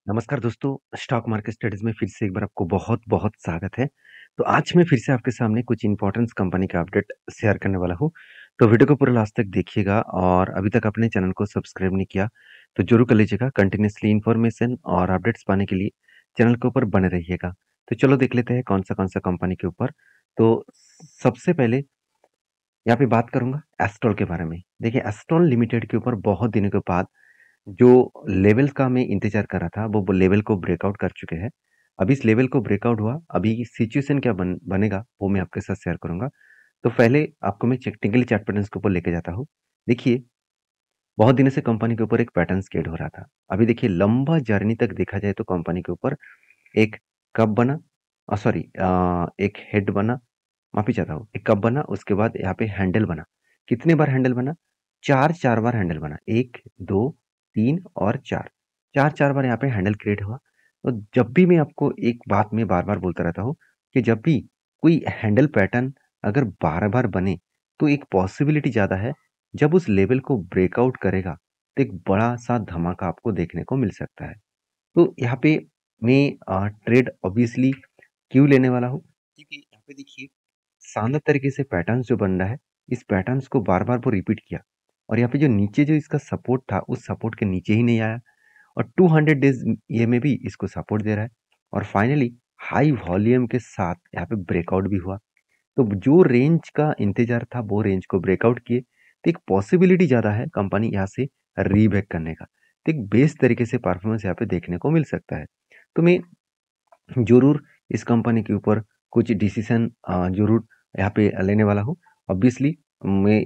नमस्कार दोस्तों, stock market studies में फिर से एक बार आपको बहुत-बहुत स्वागत है। तो आज मैं फिर से आपके सामने कुछ इम्पोर्टेंस कंपनी का अपडेट शेयर करने वाला हूँ। तो वीडियो को पूरा लास्ट तक देखिएगा और अभी तक अपने चैनल को सब्सक्राइब नहीं किया, तो ज़रूर कर लीजिएगा। कंटिन्यूअसली इन्फॉर्मेशन और अपडेट्स पाने के लिए चैनल के ऊपर बने रहिएगा। तो चलो देख लेते हैं कौन-सा कंपनी के ऊपर। तो सबसे पहले यहाँ पे बात करूँगा एस्ट्रल के बारे में। देखिए एस्ट्रल लिमिटेड के ऊपर बहुत दिनों के बाद जो लेवल का मैं इंतज़ार कर रहा था, वो लेवल को ब्रेकआउट कर चुके हैं। अभी इस लेवल को ब्रेकआउट हुआ, अभी सिचुएशन क्या बनेगा, वो मैं आपके साथ शेयर करूँगा। तो पहले आपको मैं टेक्निकली चार्ट पैटर्न्स के ऊपर लेके जाता हूँ। देखिए, बहुत दिनों से कंपनी के ऊपर एक पैटर्न क्रिएट हो रहा था। अभी देखिए लंबा जर्नी तक देखा जाए तो कंपनी के ऊपर एक कप बना सॉरी एक हेड बना, माफ़ी चाहता हूँ। एक कप बना, उसके बाद यहाँ पे हैंडल बना। कितने बार हैंडल बना? 4-4 बार हैंडल बना। 1, 2, 3 और 4। 4-4 बार यहाँ पे हैंडल क्रिएट हुआ। तो जब भी मैं आपको एक बात मैं बार-बार बोलता रहता हूँ कि जब भी कोई हैंडल पैटर्न अगर बार-बार बने, तो एक पॉसिबिलिटी ज़्यादा है, जब उस लेवल को ब्रेकआउट करेगा, तो एक बड़ा-सा धमाका आपको देखने को मिल सकता है। तो यहाँ पे मैं ट्रेड ऑब्वियसली क्यों लेने वाला हूँ? क्योंकि यहाँ पे देखिए शानदार तरीके से पैटर्न्स जो बन रहा है, इस पैटर्न्स को बार-बार वो रिपीट किया और यहाँ पे जो नीचे जो इसका सपोर्ट था, उस सपोर्ट के नीचे ही नहीं आया और 200 डेज़ ये में भी इसको सपोर्ट दे रहा है और फाइनली हाई वॉल्यूम के साथ यहाँ पे ब्रेकआउट भी हुआ। तो जो रेंज का इंतज़ार था, वो रेंज को ब्रेकआउट किए, तो एक पॉसिबिलिटी ज़्यादा है कंपनी यहाँ से रीबैक करने का। तो एक बेस्ट तरीके से परफॉर्मेंस यहाँ पे देखने को मिल सकता है। तो मैं ज़रूर इस कंपनी के ऊपर कुछ डिसीज़न ज़रूर यहाँ पे लेने वाला हूँ। ऑब्वियसली मैं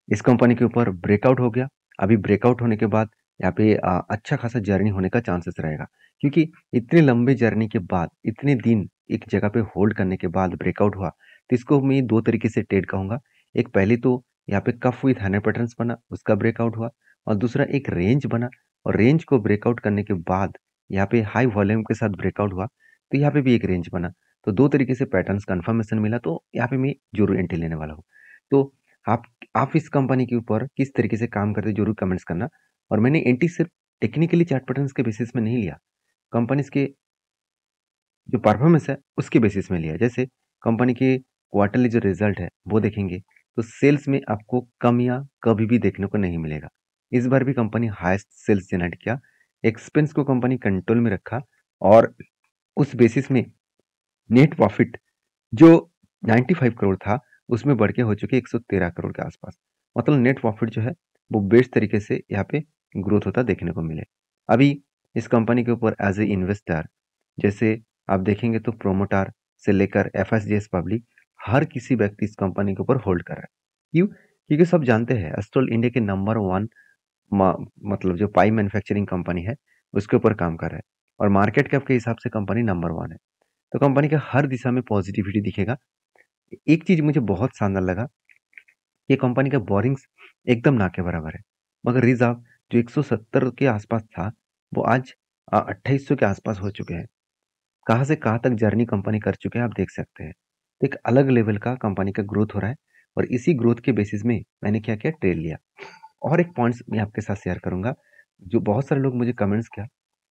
इस कंपनी के ऊपर ब्रेकआउट हो गया। अभी ब्रेकआउट होने के बाद यहाँ पे अच्छा खासा जर्नी होने का चांसेस रहेगा। क्योंकि इतने लंबे जर्नी के बाद, इतने दिन एक जगह पे होल्ड करने के बाद ब्रेकआउट हुआ, तो इसको मैं 2 तरीके से ट्रेड कहूँगा। एक पहले तो यहाँ पे कफ विथ 100 पैटर्न्स बना, उसका ब्रेकआउट हुआ और दूसरा एक रेंज बना और रेंज को ब्रेकआउट करने के बाद यहाँ पे हाई वॉल्यूम के साथ ब्रेकआउट हुआ, तो यहाँ पे भी एक रेंज बना। तो 2 तरीके से पैटर्न्स कन्फर्मेशन मिला, तो यहाँ पे मैं ज़रूर एंट्री लेने वाला हूँ। तो आप आप इस कंपनी के ऊपर किस तरीके से काम करते हैं ज़रूर कमेंट्स करना और मैंने एंट्री सिर्फ टेक्निकली चार्ट पैटर्न्स के बेसिस में नहीं लिया, कंपनीज़ के जो परफॉर्मेंस है उसके बेसिस में लिया। जैसे कंपनी के क्वार्टरली जो रिजल्ट है वो देखेंगे तो सेल्स में आपको कमियां कभी भी देखने को नहीं मिलेगा। इस बार भी कंपनी हाईएस्ट सेल्स जनरेट किया, एक्सपेंस को कंपनी कंट्रोल में रखा और उस बेसिस में नेट प्रॉफिट जो 95 करोड़ था, उसमें बढ़ के हो चुकी है 113 करोड़ के आसपास। मतलब नेट प्रॉफिट जो है, वो बेस्ट तरीके से यहाँ पे ग्रोथ होता देखने को मिले। अभी इस कंपनी के ऊपर एज़ ए इन्वेस्टर, जैसे आप देखेंगे तो प्रोमोटर से लेकर एफएसजीएस पब्लिक, हर किसी व्यक्ति इस कंपनी के ऊपर होल्ड कर रहा है। क्यों? क्योंकि सब जानते हैं एस्ट्रल इंडिया के नंबर 1 मतलब जो पाई मैन्युफैक्चरिंग कंपनी है, उसके ऊपर काम कर रहा है और मार्केट कैप के हिसाब से कंपनी नंबर 1 है। तो कंपनी के हर दिशा में पॉजिटिविटी दिखेगा। एक चीज़ मुझे बहुत शानदार लगा, ये कंपनी का बोरिंग्स एकदम ना के बराबर है। मगर रिज़र्व जो 170 के आसपास था, वो आज 2800 के आसपास हो चुके हैं। कहाँ से कहाँ तक जर्नी कंपनी कर चुके हैं आप देख सकते हैं। तो एक अलग लेवल का कंपनी का ग्रोथ हो रहा है और इसी ग्रोथ के बेसिस में मैंने क्या किया ट्रेड लिया। और एक पॉइंट्स मैं आपके साथ शेयर करूँगा, जो बहुत सारे लोग मुझे कमेंट्स किया,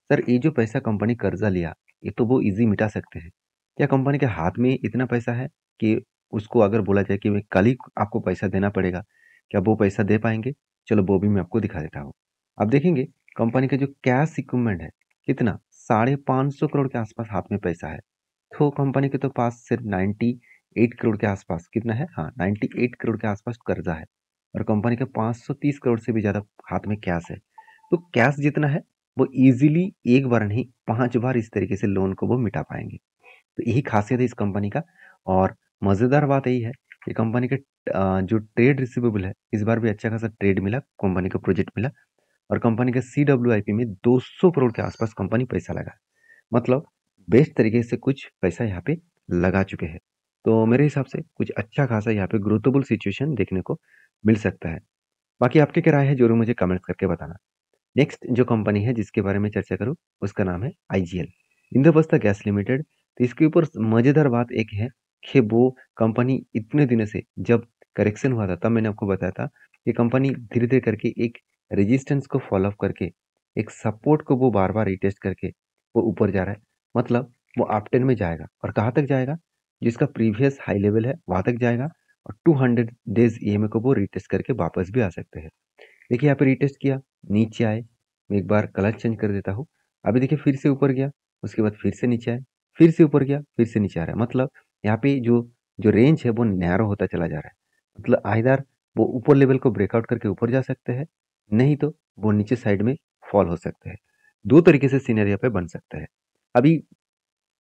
सर ये जो पैसा कंपनी कर्जा लिया, ये तो वो ईज़ी मिटा सकते हैं। क्या कंपनी के हाथ में इतना पैसा है कि उसको अगर बोला जाए कि मैं कल ही आपको पैसा देना पड़ेगा, क्या वो पैसा दे पाएँगे? चलो वो भी मैं आपको दिखा देता हूँ। आप देखेंगे कंपनी का जो कैश इक्विपमेंट है, कितना? 550 करोड़ के आसपास हाथ में पैसा है। तो कंपनी के तो पास सिर्फ 98 करोड़ के आसपास कितना है? हाँ, 98 करोड़ के आसपास कर्जा है और कंपनी का 530 करोड़ से भी ज़्यादा हाथ में कैश है। तो कैश जितना है, वो ईज़िली एक बार नहीं 5 बार इस तरीके से लोन को वो मिटा पाएँगे। तो यही खासियत है इस कंपनी का और मज़ेदार बात यही है कि कंपनी के जो ट्रेड रिसीवेबल है, इस बार भी अच्छा खासा ट्रेड मिला, कंपनी को प्रोजेक्ट मिला और कंपनी के सीडब्ल्यूआईपी में 200 करोड़ के आसपास कंपनी पैसा लगा। मतलब बेस्ट तरीके से कुछ पैसा यहाँ पे लगा चुके हैं। तो मेरे हिसाब से कुछ अच्छा खासा यहाँ पे ग्रोथेबल सिचुएशन देखने को मिल सकता है। बाकी आपकी क्या राय है ज़रूर मुझे कमेंट्स करके बताना। नेक्स्ट जो कंपनी है जिसके बारे में चर्चा करूँ, उसका नाम है आईजीएल, इंद्रप्रस्थ गैस लिमिटेड। तो इसके ऊपर मज़ेदार बात एक है कि वो कंपनी इतने दिनों से जब करेक्शन हुआ था, तब मैंने आपको बताया था कि कंपनी धीरे-धीरे करके एक रेजिस्टेंस को फ़ॉलो अप करके एक सपोर्ट को वो बार-बार रीटेस्ट करके वो ऊपर जा रहा है। मतलब वो अप ट्रेंड में जाएगा और कहाँ तक जाएगा? जिसका प्रीवियस हाई लेवल है वहाँ तक जाएगा और 200 डेज़ ईएमए को वो रीटेस्ट करके वापस भी आ सकते हैं। देखिए यहाँ पे रीटेस्ट किया, नीचे आए, मैं एक बार कलर चेंज कर देता हूँ। अभी देखिए फिर से ऊपर गया, उसके बाद फिर से नीचे आए, फिर से ऊपर गया, फिर से नीचे आ रहा है। मतलब यहाँ पे जो जो रेंज है वो नैरो होता चला जा रहा है। मतलब आइदर वो ऊपर लेवल को ब्रेकआउट करके ऊपर जा सकते हैं, नहीं तो वो नीचे साइड में फॉल हो सकते हैं। 2 तरीके से सिनेरियो पे बन सकता है। अभी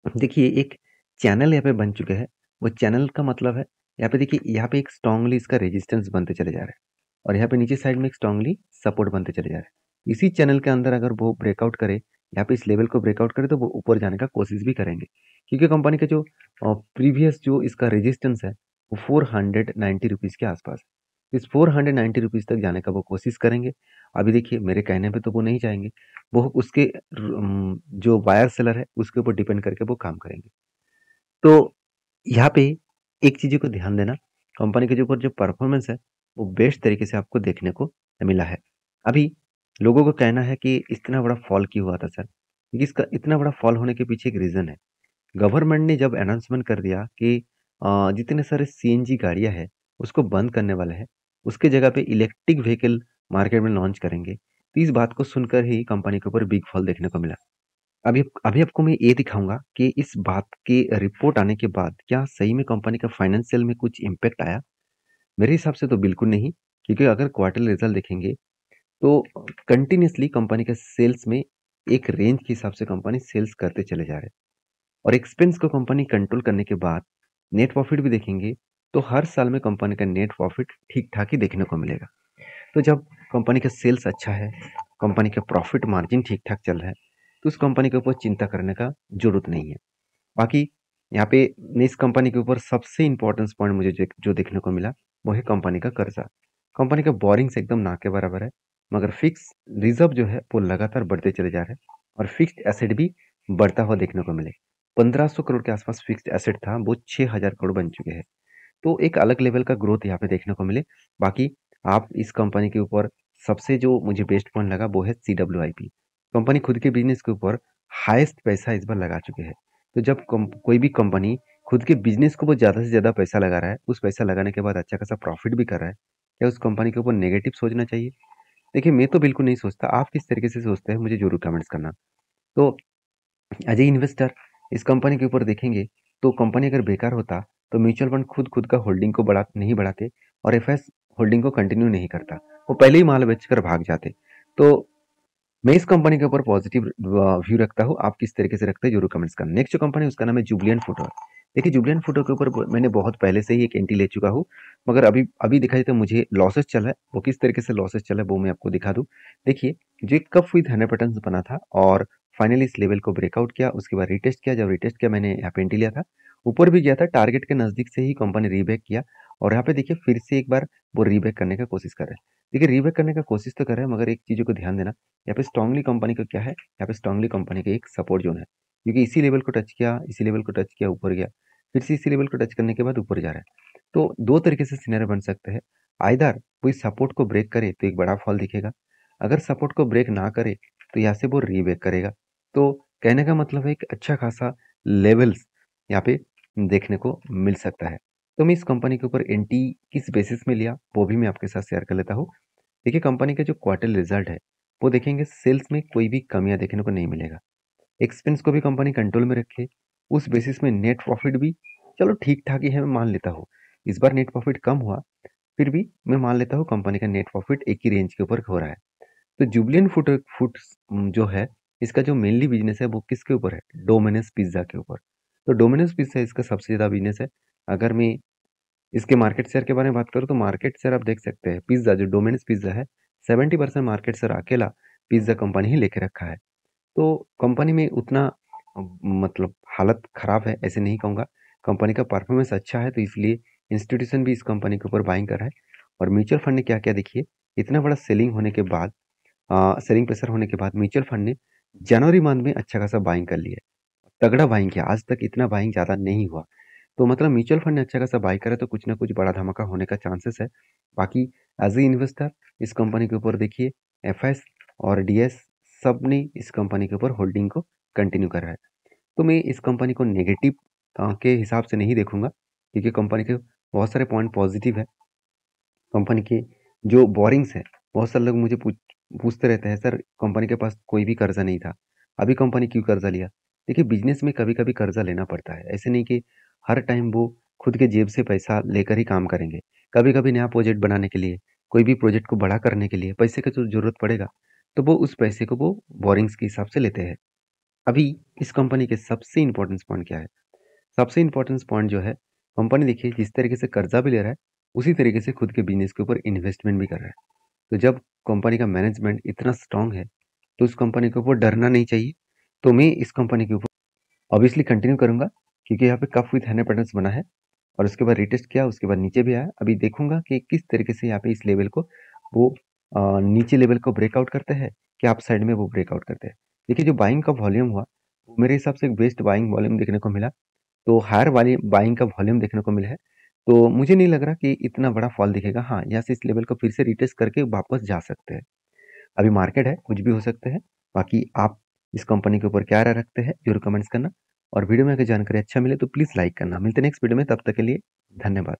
देखिए एक चैनल यहाँ पे बन चुके हैं। वो चैनल का मतलब है यहाँ पे देखिए यहाँ पे एक स्ट्रांगली इसका रेजिस्टेंस बनते चले जा रहे हैं और यहाँ पे नीचे साइड में एक स्ट्रांगली सपोर्ट बनते चले जा रहे हैं। इसी चैनल के अंदर अगर वो ब्रेकआउट करे, यहाँ पे इस लेवल को ब्रेकआउट करे तो वो ऊपर जाने का कोशिश भी करेंगे, क्योंकि कंपनी का जो प्रीवियस जो इसका रेजिस्टेंस है वो 490 रुपीज़ के आसपास है। इस 490 रुपीज़ तक जाने का वो कोशिश करेंगे। अभी देखिए मेरे कहने पे तो वो नहीं जाएंगे, वो उसके जो बायर सेलर है उसके ऊपर डिपेंड करके वो काम करेंगे। तो यहाँ पे एक चीज़ों को ध्यान देना, कंपनी के जो ऊपर जो परफॉर्मेंस है वो बेस्ट तरीके से आपको देखने को मिला है। अभी लोगों का कहना है कि इतना बड़ा फॉल क्यों हुआ था सर? क्योंकि इसका इतना बड़ा फॉल होने के पीछे एक रीज़न है। गवर्नमेंट ने जब अनाउंसमेंट कर दिया कि जितने सारे सीएनजी गाड़ियाँ हैं उसको बंद करने वाले हैं, उसके जगह पे इलेक्ट्रिक व्हीकल मार्केट में लॉन्च करेंगे। तो इस बात को सुनकर ही कंपनी के ऊपर बिग फॉल देखने को मिला। अभी अभी आपको मैं ये दिखाऊँगा कि इस बात की रिपोर्ट आने के बाद क्या सही में कंपनी का फाइनेंशियल में कुछ इम्पैक्ट आया? मेरे हिसाब से तो बिल्कुल नहीं, क्योंकि अगर क्वार्टरली रिजल्ट देखेंगे तो कंटिन्यूअसली कंपनी का सेल्स में एक रेंज के हिसाब से कंपनी सेल्स करते चले जा रहे हैं और एक्सपेंस को कंपनी कंट्रोल करने के बाद नेट प्रॉफिट भी देखेंगे तो हर साल में कंपनी का नेट प्रॉफिट ठीक-ठाक ही देखने को मिलेगा। तो जब कंपनी का सेल्स अच्छा है, कंपनी का प्रॉफिट मार्जिन ठीक-ठाक चल रहा है, तो उस कंपनी के ऊपर चिंता करने का ज़रूरत नहीं है। बाकी यहाँ पे इस कंपनी के ऊपर सबसे इम्पोर्टेंस पॉइंट मुझे जो देखने को मिला, वो है कंपनी का कर्जा। कंपनी का बोरिंग्स एकदम ना के बराबर है, मगर फिक्स रिजर्व जो है वो लगातार बढ़ते चले जा रहे हैं और फिक्स्ड एसेट भी बढ़ता हुआ देखने को मिले। 1500 करोड़ के आसपास फिक्स्ड एसेट था, वो 6000 करोड़ बन चुके हैं। तो एक अलग लेवल का ग्रोथ यहाँ पे देखने को मिले। बाकी आप इस कंपनी के ऊपर सबसे जो मुझे बेस्ट पॉइंट लगा वो है CWIP। कंपनी खुद के बिजनेस के ऊपर हाईएस्ट पैसा इस बार लगा चुके हैं। तो जब कोई भी कंपनी खुद के बिजनेस के ऊपर ज़्यादा से ज़्यादा पैसा लगा रहा है, उस पैसा लगाने के बाद अच्छा खासा प्रॉफिट भी कर रहा है, क्या उस कंपनी के ऊपर नेगेटिव सोचना चाहिए? देखिए मैं तो बिल्कुल नहीं सोचता, आप किस तरीके से सोचते हैं मुझे ज़रूर कमेंट्स करना। तो एज ए इन्वेस्टर इस कंपनी के ऊपर देखेंगे तो कंपनी अगर बेकार होता तो म्यूचुअल फंड खुद का होल्डिंग को नहीं बढ़ाते और एफएस होल्डिंग को कंटिन्यू नहीं करता, वो पहले ही माल बेचकर भाग जाते। तो मैं इस कंपनी के ऊपर पॉजिटिव व्यू रखता हूँ। आप किस तरीके से रखते हैं जरूर कमेंट्स करना। नेक्स्ट जो कंपनी है उसका नाम है जुबलियंट फूडवेयर। देखिए जुबलियंट फूडवेयर के ऊपर मैंने बहुत पहले से ही एक एंट्री ले चुका हूँ, मगर अभी अभी देखा जाए तो मुझे लॉसेस चल रहा है। वो किस तरीके से लॉसेस चल रहा है वो मैं आपको दिखा दूँ। देखिए जो एक कप विद 100 बना था और फाइनली इस लेवल को ब्रेकआउट किया, उसके बाद रिटेस्ट किया। जब रिटेस्ट किया मैंने यहाँ पे एंट्री लिया था, ऊपर भी गया था, टारगेट के नजदीक से ही कंपनी रीबैक किया और यहाँ पे देखिए फिर से एक बार वो रीबैक करने का कोशिश कर रहे हैं। देखिए रीबैक करने का कोशिश तो कर रहे हैं, मगर एक चीज़ों को ध्यान देना, यहाँ पे स्ट्रांगली कंपनी का क्या है, यहाँ पे स्ट्रांगली कंपनी का एक सपोर्ट जोन है, क्योंकि इसी लेवल को टच किया, इसी लेवल को टच किया, ऊपर गया, फिर से इसी लेवल को टच करने के बाद ऊपर जा रहा है। तो दो तरीके से सिनेरियो बन सकते हैं। आइदर कोई सपोर्ट को ब्रेक करे तो एक बड़ा फॉल दिखेगा, अगर सपोर्ट को ब्रेक ना करे तो यहाँ से वो रीबैक करेगा। तो कहने का मतलब है कि अच्छा खासा लेवल्स यहाँ पे देखने को मिल सकता है। तो मैं इस कंपनी के ऊपर एंटी किस बेसिस में लिया वो भी मैं आपके साथ शेयर कर लेता हूँ। देखिए कंपनी का जो क्वार्टर रिजल्ट है वो देखेंगे, सेल्स में कोई भी कमियां देखने को नहीं मिलेगा। एक्सपेंस को भी कंपनी कंट्रोल में रखे, उस बेसिस में नेट प्रॉफिट भी चलो ठीक ठाक ही है, मैं मान लेता हूँ। इस बार नेट प्रॉफिट कम हुआ, फिर भी मैं मान लेता हूँ कंपनी का नेट प्रॉफिट एक ही रेंज के ऊपर हो रहा है। तो जुबलियन फूड्स जो है, इसका जो मेनली बिजनेस है वो किसके ऊपर है? डोमिनोज पिज्जा के ऊपर। तो डोमिनोज पिज्जा इसका सबसे ज़्यादा बिजनेस है। अगर मैं इसके मार्केट शेयर के बारे में बात करूँ तो मार्केट शेयर आप देख सकते हैं, पिज्जा जो डोमिनोज पिज्जा है 70% मार्केट शेयर अकेला पिज्जा कंपनी ही लेके रखा है। तो कंपनी में उतना मतलब हालत खराब है ऐसे नहीं कहूँगा। कंपनी का परफॉर्मेंस अच्छा है, तो इसलिए इंस्टीट्यूशन भी इस कंपनी के ऊपर बाइंग कर रहा है। और म्यूचुअल फंड ने क्या-क्या देखिए, इतना बड़ा सेलिंग होने के बाद सेलिंग प्रेशर होने के बाद म्यूचुअल फंड ने जनवरी मंथ में अच्छा खासा बाइंग कर लिया है। तगड़ा बाइंग किया, आज तक इतना बाइंग ज़्यादा नहीं हुआ। तो मतलब म्यूचुअल फंड ने अच्छा खासा बाय करा तो कुछ ना कुछ बड़ा धमाका होने का चांसेस है। बाकी एज ए इन्वेस्टर इस कंपनी के ऊपर देखिए एफएस और डीएस सबने इस कंपनी के ऊपर होल्डिंग को कंटिन्यू कर रहा है। तो मैं इस कंपनी को नेगेटिव के हिसाब से नहीं देखूँगा, क्योंकि कंपनी के बहुत सारे पॉइंट पॉजिटिव है। कंपनी की जो बोरिंग्स है, बहुत सारे लोग मुझे पूछते रहते हैं, सर कंपनी के पास कोई भी कर्जा नहीं था, अभी कंपनी क्यों कर्जा लिया? देखिए, बिजनेस में कभी कभी कर्जा लेना पड़ता है, ऐसे नहीं कि हर टाइम वो खुद के जेब से पैसा लेकर ही काम करेंगे। कभी कभी नया प्रोजेक्ट बनाने के लिए, कोई भी प्रोजेक्ट को बड़ा करने के लिए पैसे की जो जरूरत पड़ेगा, तो वो उस पैसे को वो बोरिंग्स के हिसाब से लेते हैं। अभी इस कंपनी के सबसे इंपॉर्टेंट पॉइंट क्या है? सबसे इम्पोर्टेंट पॉइंट जो है, कंपनी देखिए जिस तरीके से कर्जा भी ले रहा है, उसी तरीके से खुद के बिजनेस के ऊपर इन्वेस्टमेंट भी कर रहा है। तो जब कंपनी का मैनेजमेंट इतना स्ट्रांग है, तो उस कंपनी के ऊपर डरना नहीं चाहिए। तो मैं इस कंपनी के ऊपर ऑब्वियसली कंटिन्यू करूंगा, क्योंकि यहाँ पे कप विथ 100% बना है। और उसके बाद रिटेस्ट किया, उसके बाद नीचे भी आया। अभी देखूंगा कि किस तरीके से यहाँ पे इस लेवल को वो नीचे लेवल को ब्रेकआउट करते हैं, कि अप साइड में वो ब्रेकआउट करते हैं। देखिए, जो बाइंग का वॉल्यूम हुआ, वो मेरे हिसाब से एक बेस्ट बाइंग वॉल्यूम देखने को मिला। तो हायर वाली बाइंग का वॉल्यूम देखने को मिला है। तो मुझे नहीं लग रहा कि इतना बड़ा फॉल दिखेगा। हाँ, यहाँ से इस लेवल को फिर से रिटेस्ट करके वापस जा सकते हैं। अभी मार्केट है, कुछ भी हो सकते हैं। बाकी आप इस कंपनी के ऊपर क्या राय रखते हैं, जरूर कमेंट्स करना। और वीडियो में अगर जानकारी अच्छा मिले तो प्लीज़ लाइक करना। मिलते हैं नेक्स्ट वीडियो में, तब तक के लिए धन्यवाद।